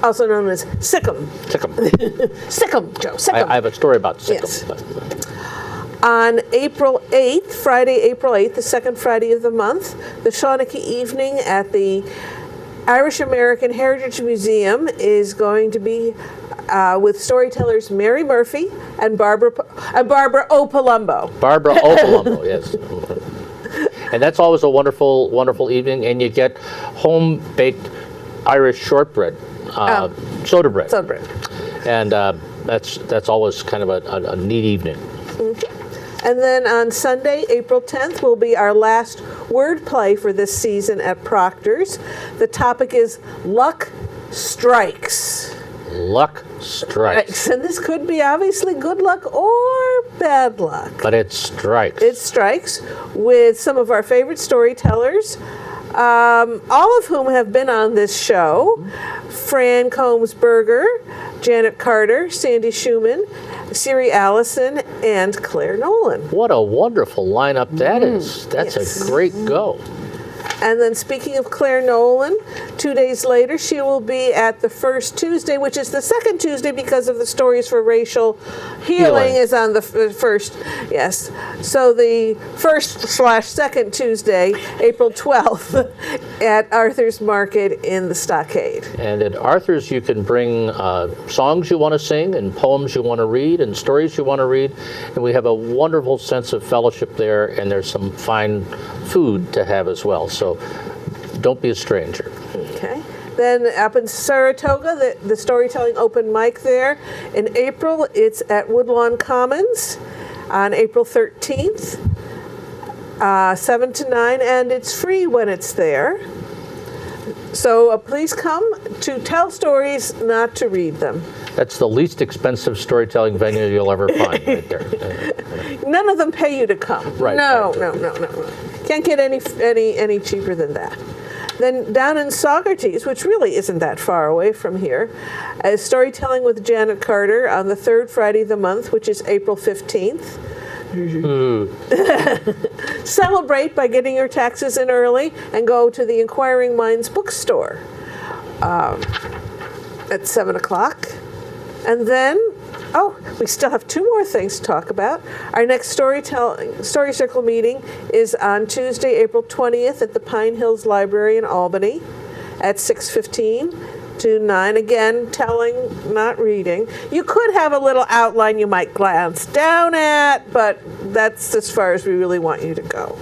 also known as Sikkim. Sikkim. Sikkim, Joe, Sikkim. I have a story about Sikkim. Yes. On April 8th, Friday, April 8th, the second Friday of the month, the Shawnee evening at the Irish American Heritage Museum is going to be with storytellers Mary Murphy and Barbara O. Palumbo. Barbara Opalumbo, yes. And that's always a wonderful, wonderful evening, and you get home-baked Irish shortbread, soda bread. Soda bread. And that's always kind of a neat evening. And then on Sunday, April 10th, will be our last wordplay for this season at Proctor's. The topic is Luck Strikes. Luck strikes. And this could be obviously good luck or bad luck. But it strikes. It strikes with some of our favorite storytellers, all of whom have been on this show. Fran Combs-Berger, Janet Carter, Sandy Schumann, Siri Allison, and Claire Nolan. What a wonderful lineup that is. That's Yes. a great go. And then speaking of Claire Nolan, 2 days later she will be at the first Tuesday, which is the second Tuesday because of the Stories for Racial Healing is on the first. Yes. So the first/second Tuesday, April 12th, at Arthur's Market in the Stockade. And at Arthur's, you can bring songs you want to sing and poems you want to read and stories you want to read. And we have a wonderful sense of fellowship there, and there's some fine food to have as well. So don't be a stranger. Okay. Then up in Saratoga, the storytelling open mic there. In April, it's at Woodlawn Commons on April 13th, 7 to 9, and it's free when it's there. So please come to tell stories, not to read them. That's the least expensive storytelling venue you'll ever find right there. None of them pay you to come. Right, No, right. no. Can't get any cheaper than that. Then down in Saugerties, which really isn't that far away from here, is Storytelling with Janet Carter on the third Friday of the month, which is April 15th. Celebrate by getting your taxes in early and go to the Inquiring Minds bookstore at 7 o'clock. And then, we still have two more things to talk about. Our next Story Circle meeting is on Tuesday, April 20th at the Pine Hills Library in Albany at 6:15 to 9. Again, telling, not reading. You could have a little outline you might glance down at, but that's as far as we really want you to go.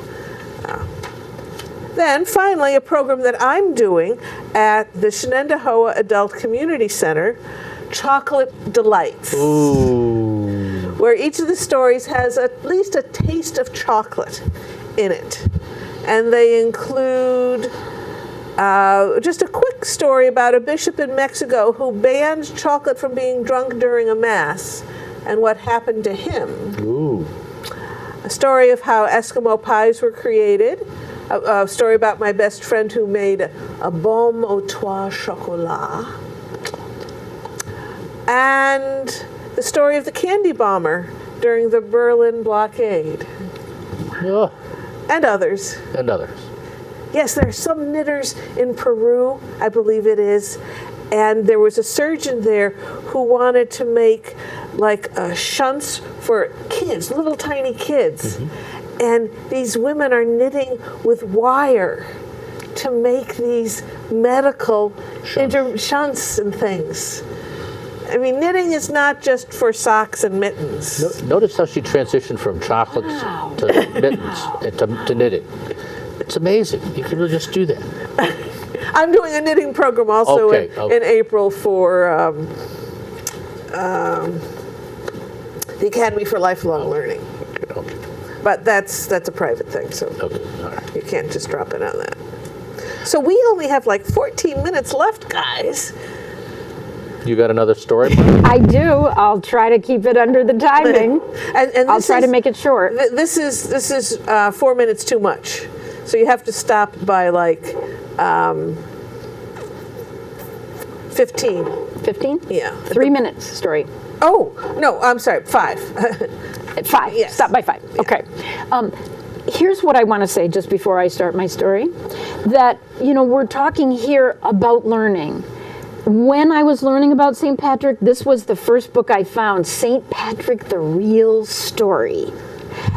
Then, finally, a program that I'm doing at the Shenendehowa Adult Community Center, Chocolate Delights, where each of the stories has at least a taste of chocolate in it. And they include just a quick story about a bishop in Mexico who banned chocolate from being drunk during a mass and what happened to him. A story of how Eskimo pies were created. A story about my best friend who made a baume au trois chocolat. And the story of the candy bomber during the Berlin blockade. Yeah, And others. and others. Yes, there are some knitters in Peru, I believe it is, and there was a surgeon there who wanted to make like shunts for kids, little tiny kids. And these women are knitting with wire to make these medical shunts and things. I mean, knitting is not just for socks and mittens. Notice how she transitioned from chocolates to mittens to knitting. It's amazing. You can really just do that. I'm doing a knitting program also Okay, in April for the Academy for Lifelong Learning. Okay. But that's a private thing, so Okay. All right. you can't just drop in on that. So we only have like 14 minutes left, guys. You got another story? I do. I'll try to keep it under the timing. And I'll this try to is- make it short. This is 4 minutes too much. So you have to stop by like 15. 15? Yeah. 3 minutes story. Oh, no, I'm sorry, 5. At 5. Yes. Stop by 5. Okay. Here's what I want to say just before I start my story. That, we're talking here about learning. When I was learning about St. Patrick, this was the first book I found, St. Patrick, the Real Story.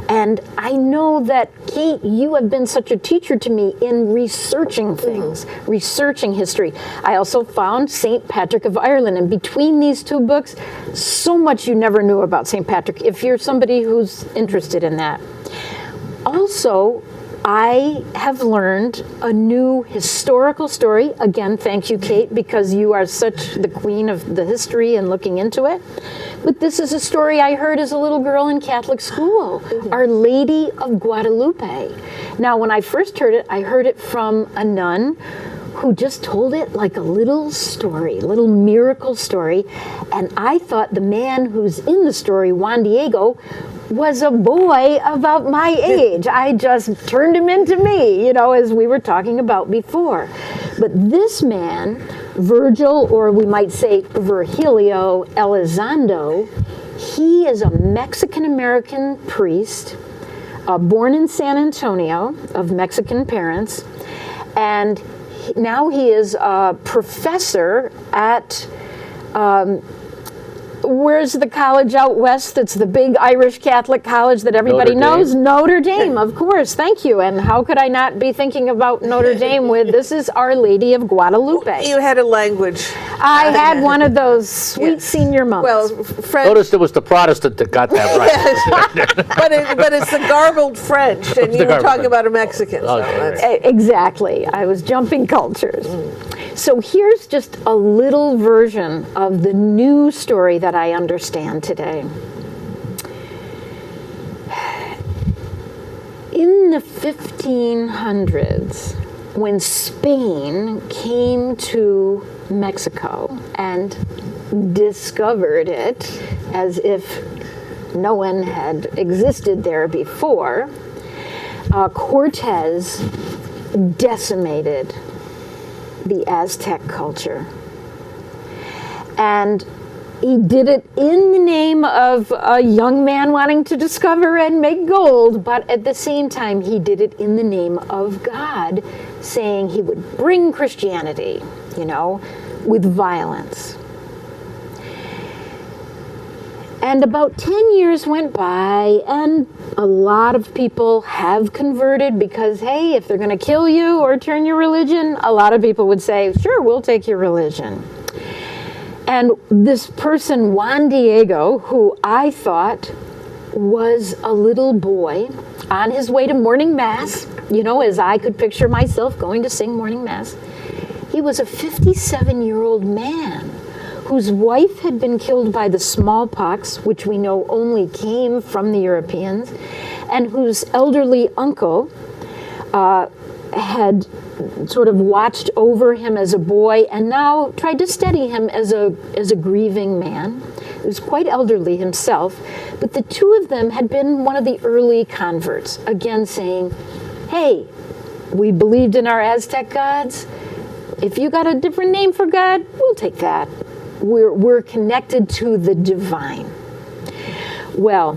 And I know that, Kate, you have been such a teacher to me in researching things, researching history. I also found St. Patrick of Ireland, and between these two books, so much you never knew about St. Patrick, if you're somebody who's interested in that. Also, I have learned a new historical story. Again, thank you, Kate, because you are such the queen of the history and looking into it. But this is a story I heard as a little girl in Catholic school, Our Lady of Guadalupe. Now, when I first heard it, I heard it from a nun who just told it like a little story, little miracle story. And I thought the man who's in the story, Juan Diego, was a boy about my age. I just turned him into me, as we were talking about before. But this man, Virgil, or we might say Virgilio Elizondo, he is a Mexican-American priest, born in San Antonio, of Mexican parents, and now he is a professor at where's the college out west that's the big Irish Catholic college that everybody knows? Notre Dame, of course. Thank you. And how could I not be thinking about Notre Dame with this is Our Lady of Guadalupe? You had a language. I had one of those sweet senior moments. Well, French. Notice it was the Protestant that got that right. but it's the garbled French, and you were garbled talking French. about a Mexican. So Okay, that's- Exactly. I was jumping cultures. So here's just a little version of the new story that I understand today. In the 1500s, when Spain came to Mexico and discovered it as if no one had existed there before, Cortez decimated the Aztec culture. And he did it in the name of a young man wanting to discover and make gold, but at the same time, he did it in the name of God, saying he would bring Christianity, with violence. And about 10 years went by, and a lot of people have converted because, hey, if they're going to kill you or turn your religion, a lot of people would say, sure, we'll take your religion. And this person, Juan Diego, who I thought was a little boy on his way to morning mass, as I could picture myself going to sing morning mass, he was a 57-year-old man whose wife had been killed by the smallpox, which we know only came from the Europeans, and whose elderly uncle had sort of watched over him as a boy and now tried to steady him as a grieving man. He was quite elderly himself, but the two of them had been one of the early converts, again saying, hey, we believed in our Aztec gods. If you got a different name for God, we'll take that. We're connected to the divine. Well,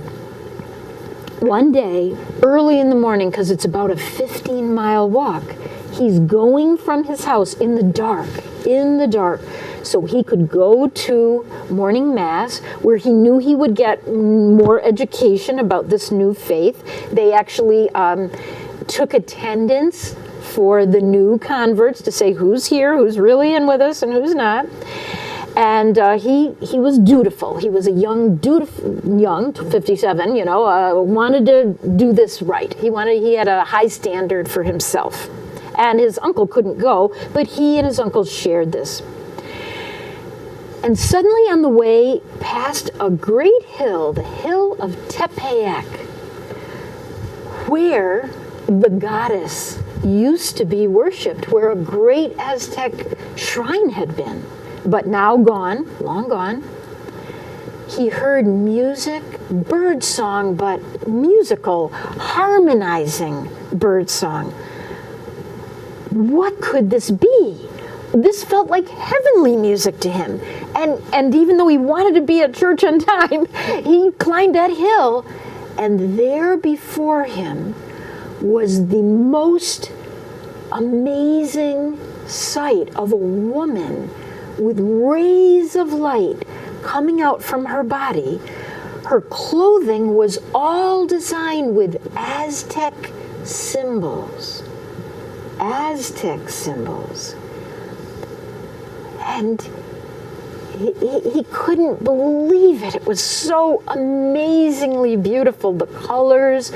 one day, early in the morning, because it's about a 15-mile walk, he's going from his house in the dark, so he could go to morning mass, where he knew he would get more education about this new faith. They actually took attendance for the new converts to say who's here, who's really in with us, and who's not. And he was dutiful. He was a young, 57, wanted to do this right. He had a high standard for himself. And his uncle couldn't go, but he and his uncle shared this. And suddenly on the way past a great hill, the hill of Tepeyac, where the goddess used to be worshipped, where a great Aztec shrine had been, but now gone, long gone, he heard music, bird song, but musical, harmonizing bird song. What could this be? This felt like heavenly music to him. And even though he wanted to be at church on time, he climbed that hill, and there before him was the most amazing sight of a woman with rays of light coming out from her body. Her clothing was all designed with Aztec symbols. Aztec symbols. And he couldn't believe it. It was so amazingly beautiful. The colors,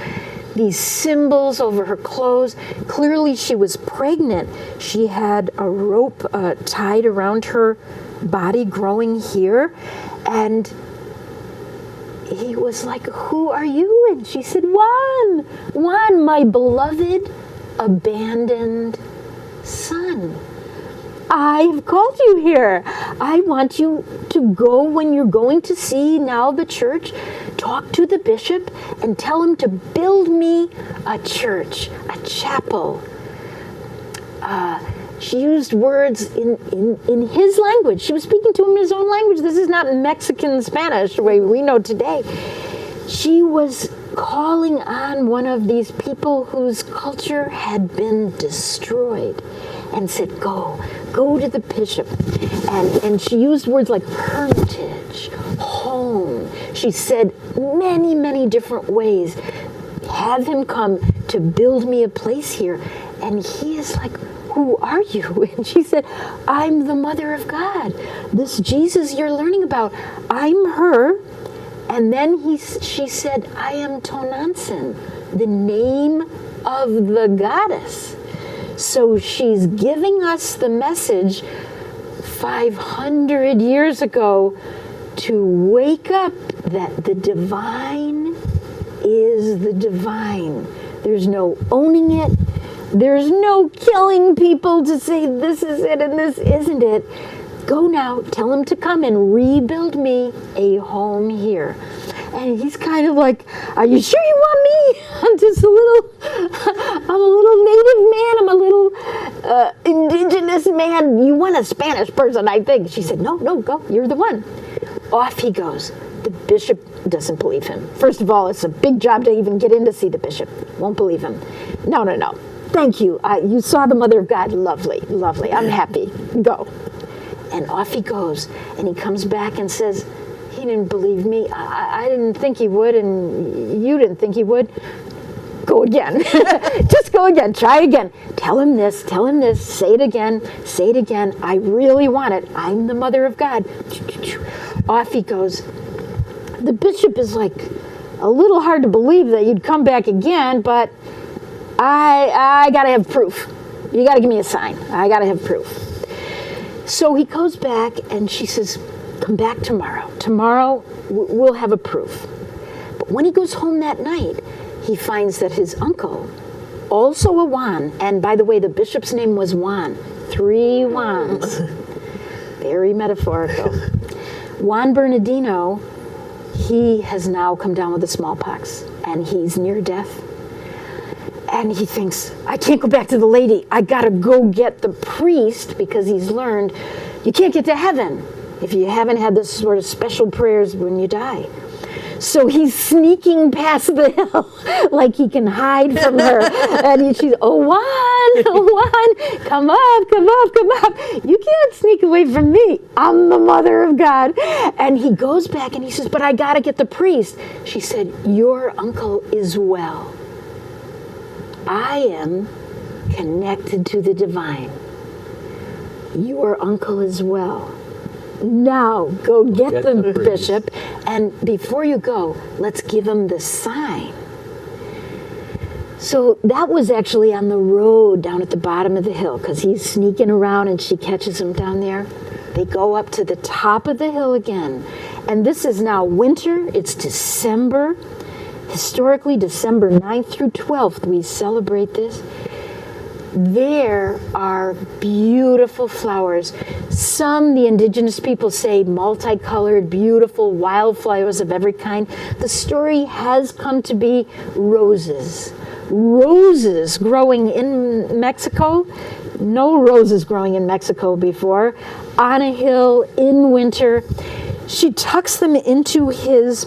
these symbols over her clothes. Clearly she was pregnant. She had a rope tied around her body growing here. And he was like, "Who are you?" And she said, Juan, my beloved, abandoned son. I've called you here. I want you to go when you're going to see now the church. Talk to the bishop and tell him to build me a church, a chapel. She used words in his language. She was speaking to him in his own language. This is not Mexican Spanish the way we know today. She was calling on one of these people whose culture had been destroyed, and said, go to the bishop. And she used words like hermitage, home. She said many, many different ways. Have him come to build me a place here. And he is like, "Who are you?" And she said, "I'm the Mother of God. This Jesus you're learning about, I'm her." And then she said, "I am Tonantzin, the name of the goddess." So she's giving us the message 500 years ago to wake up that the divine is the divine. There's no owning it. There's no killing people to say this is it and this isn't it. Go now, tell him to come and rebuild me a home here. And he's kind of like, "Are you sure you want me? I'm a little native man. I'm a little indigenous man. You want a Spanish person, I think." She said, no, go, you're the one. Off he goes. The bishop doesn't believe him. First of all, it's a big job to even get in to see the bishop. Won't believe him. No. Thank you. You saw the Mother of God. Lovely. I'm happy. Go. And off he goes. And he comes back and says, "He didn't believe me. I didn't think he would, and you didn't think he would. Go again." Just go again. Try again. Tell him this. Say it again. I really want it. I'm the Mother of God. Off he goes. The bishop is like, a little hard to believe that you'd come back again, but I got to have proof. You got to give me a sign. I got to have proof. So he goes back, and she says, "Come back tomorrow. Tomorrow we'll have a proof." But when he goes home that night, he finds that his uncle, also a Juan, and by the way, the bishop's name was Juan, 3 Juans, very metaphorical. Juan Bernardino, he has now come down with the smallpox, and he's near death. And he thinks, "I can't go back to the lady. I gotta go get the priest," because he's learned you can't get to heaven if you haven't had this sort of special prayers when you die. So he's sneaking past the hill like he can hide from her. And she's, "Oh, Juan, come up. You can't sneak away from me. I'm the Mother of God." And he goes back and he says, "But I got to get the priest." She said, "Your uncle is well. I am connected to the divine. Your uncle is well. Now, go get the the priest. bishop, and before you go, let's give him the sign. So that was actually on the road down at the bottom of the hill, because he's sneaking around and she catches him down there. They go up to the top of the hill again. And this is now winter, it's December. Historically, December 9th through 12th, we celebrate this. There are beautiful flowers. Some, the indigenous people say, multicolored, beautiful wildflowers of every kind. The story has come to be roses. Roses growing in Mexico. No roses growing in Mexico before. On a hill in winter. She tucks them into his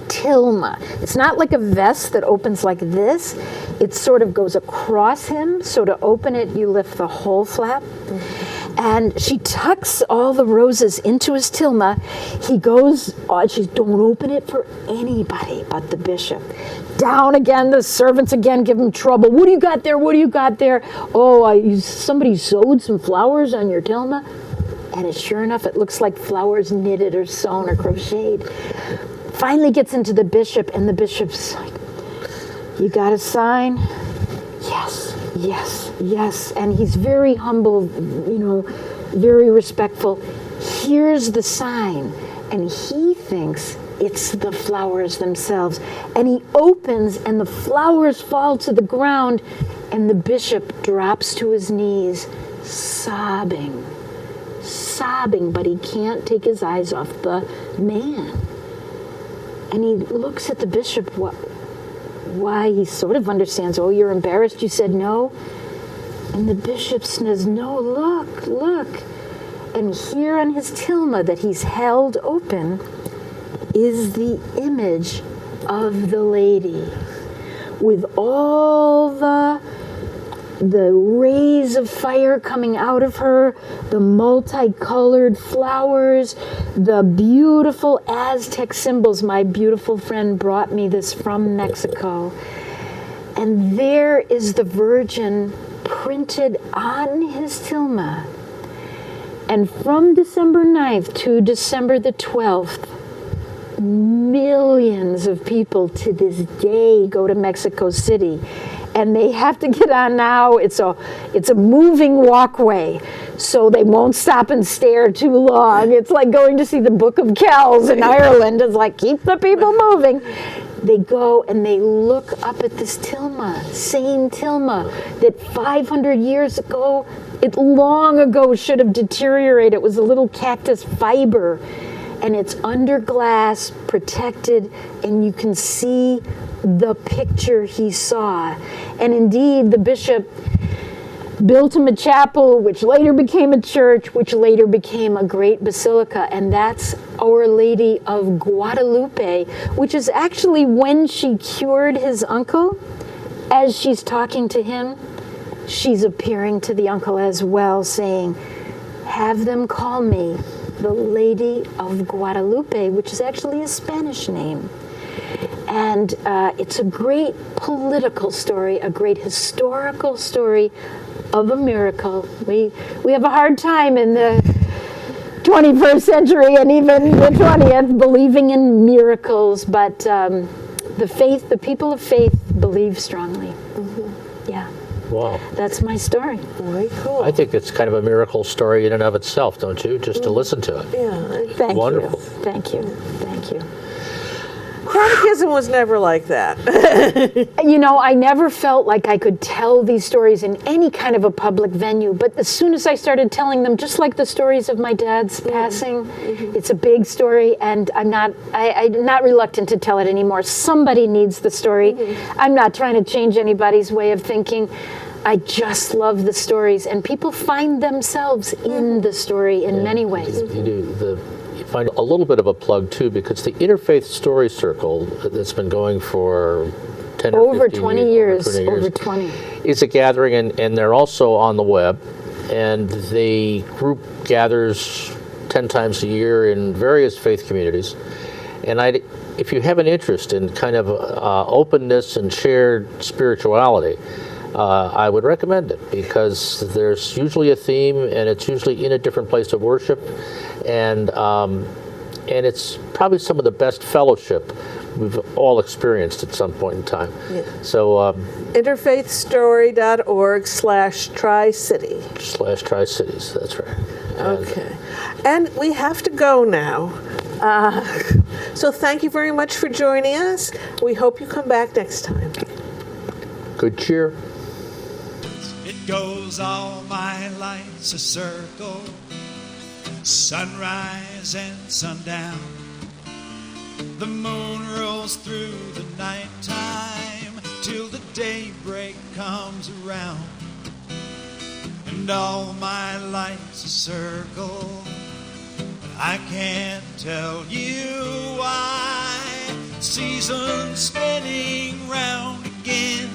tilma. It's not like a vest that opens like this. It sort of goes across him. So to open it, you lift the whole flap. And she tucks all the roses into his tilma. He goes, she's, don't open it for anybody but the bishop. Down again, the servants again give him trouble. What do you got there? What do you got there? Oh, somebody sewed some flowers on your tilma. And sure enough, it looks like flowers knitted or sewn or crocheted. Finally gets into the bishop, and the bishop's like, you got a sign? Yes, yes, yes. And he's very humble, very respectful. Here's the sign. And he thinks it's the flowers themselves. And he opens, and the flowers fall to the ground, and the bishop drops to his knees, sobbing, but he can't take his eyes off the man. And he looks at the bishop, why he sort of understands, oh, you're embarrassed, you said no? And the bishop says, no, look. And here on his tilma that he's held open is the image of the lady with all the rays of fire coming out of her, the multicolored flowers, the beautiful Aztec symbols. My beautiful friend brought me this from Mexico. And there is the Virgin printed on his tilma. And from December 9th to December the 12th, millions of people to this day go to Mexico City. And they have to get on now. It's a moving walkway, so they won't stop and stare too long. It's like going to see the Book of Kells in Ireland. It's like, keep the people moving. They go and they look up at this tilma, same tilma that 500 years ago, it long ago should have deteriorated. It was a little cactus fiber, and it's under glass, protected, and you can see the picture he saw. And indeed, the bishop built him a chapel, which later became a church, which later became a great basilica, and that's Our Lady of Guadalupe, which is actually when she cured his uncle. As she's talking to him, she's appearing to the uncle as well, saying, have them call me the Lady of Guadalupe, which is actually a Spanish name. And it's a great political story, a great historical story of a miracle. We have a hard time in the 21st century and even the 20th believing in miracles, but the people of faith believe strongly. Mm-hmm. Yeah. Wow. That's my story. Very cool. I think it's kind of a miracle story in and of itself, don't you? Just to listen to it. Yeah. Thank Wonderful. you. Thank you. Thank you. Catechism was never like that. I never felt like I could tell these stories in any kind of a public venue, but as soon as I started telling them, just like the stories of my dad's passing, it's a big story, and I'm not reluctant to tell it anymore. Somebody needs the story. I'm not trying to change anybody's way of thinking. I just love the stories, and people find themselves in the story in many ways. You do. You find a little bit of a plug, too, because the Interfaith Story Circle that's been going for 10 or over 15 20 years. Over 20. Is a gathering, and they're also on the web, and the group gathers 10 times a year in various faith communities. And if you have an interest in kind of openness and shared spirituality, I would recommend it, because there's usually a theme, and it's usually in a different place of worship, and it's probably some of the best fellowship we've all experienced at some point in time. Yeah. So interfaithstory.org/Tri-City. /Tri-Cities, that's right. Okay. And we have to go now. So thank you very much for joining us. We hope you come back next time. Good cheer. It goes all my life's a circle, sunrise and sundown. The moon rolls through the nighttime till the daybreak comes around. And all my life's a circle, but I can't tell you why. Seasons spinning round again,